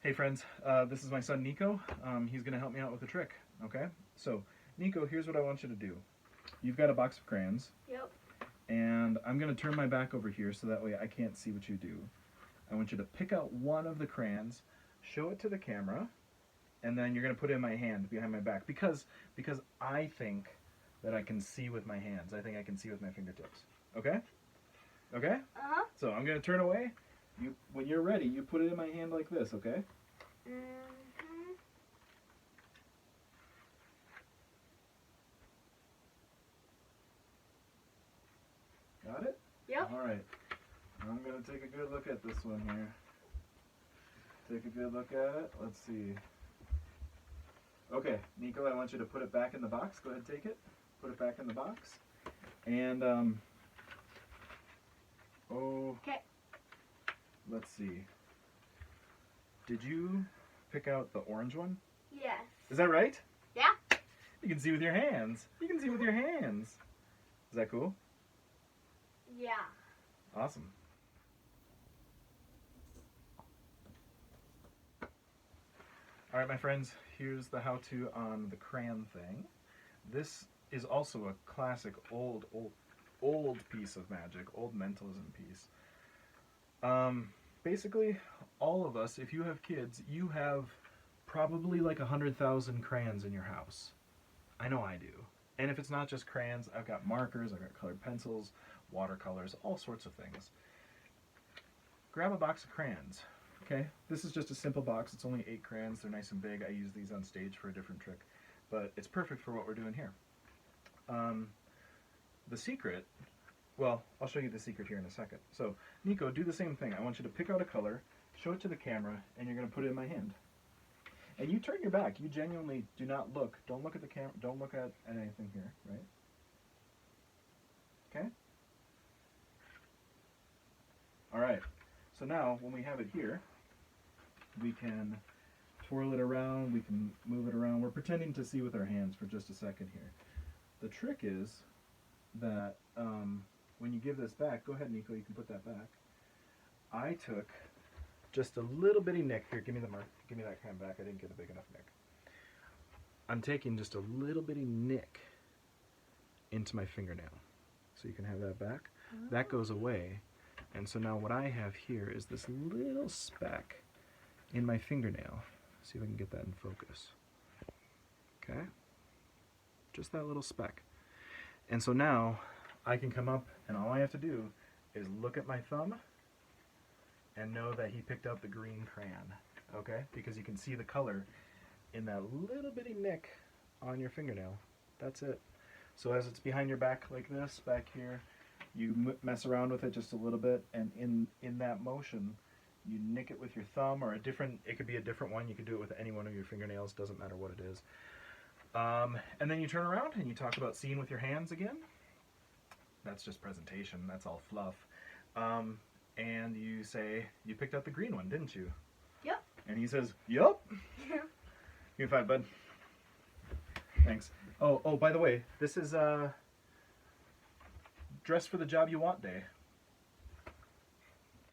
Hey friends, this is my son Nico. He's going to help me out with a trick, okay? So, Nico, here's what I want you to do. You've got a box of crayons. Yep. And I'm going to turn my back over here so that way I can't see what you do. I want you to pick out one of the crayons, show it to the camera, and then you're going to put it in my hand behind my back because I think that I can see with my hands. I think I can see with my fingertips. Okay? Okay? Uh-huh. So I'm going to turn away. When you're ready, you put it in my hand like this, okay? Mm-hmm. Got it? Yep. All right. I'm going to take a good look at this one here. Take a good look at it. Let's see. Okay, Nico, I want you to put it back in the box. Go ahead, take it. Put it back in the box. And, Okay. Let's see. Did you pick out the orange one? Yes. Is that right? Yeah. You can see with your hands. You can see with your hands. Is that cool? Yeah. Awesome. All right, my friends, here's the how-to on the crayon thing. This is also a classic old piece of magic, old mentalism piece. Basically, all of us, if you have kids, you have probably like 100,000 crayons in your house. I know I do. And if it's not just crayons, I've got markers, I've got colored pencils, watercolors, all sorts of things. Grab a box of crayons. Okay, this is just a simple box. It's only 8 crayons. They're nice and big. I use these on stage for a different trick, but it's perfect for what we're doing here. The secret, well, I'll show you the secret here in a second. So, Nico, do the same thing. I want you to pick out a color, show it to the camera, and you're going to put it in my hand. And you turn your back. You genuinely do not look. Don't look at the camera. Don't look at anything here, right? Okay? All right. So now, when we have it here, we can twirl it around, we can move it around. We're pretending to see with our hands for just a second here. The trick is that when you give this back, go ahead, Nico, you can put that back. I took just a little bitty nick. Here, give me the mark. Give me that crayon back. I didn't get a big enough nick. I'm taking just a little bitty nick into my fingernail. So you can have that back. That goes away. And so now what I have here is this little speck in my fingernail. See if I can get that in focus. Okay? Just that little speck. And so now I can come up and all I have to do is look at my thumb and know that he picked out the green crayon. Okay? Because you can see the color in that little bitty nick on your fingernail. That's it. So as it's behind your back like this, back here, you mess around with it just a little bit, and in that motion, you nick it with your thumb, or it could be a different one. You could do it with any one of your fingernails, doesn't matter what it is. And then you turn around and you talk about seeing with your hands again. That's just presentation, that's all fluff. And you say, you picked out the green one, didn't you? Yep. And he says, yup. Give me 5, bud. Thanks. Oh, by the way, this is Dress for the Job You Want Day.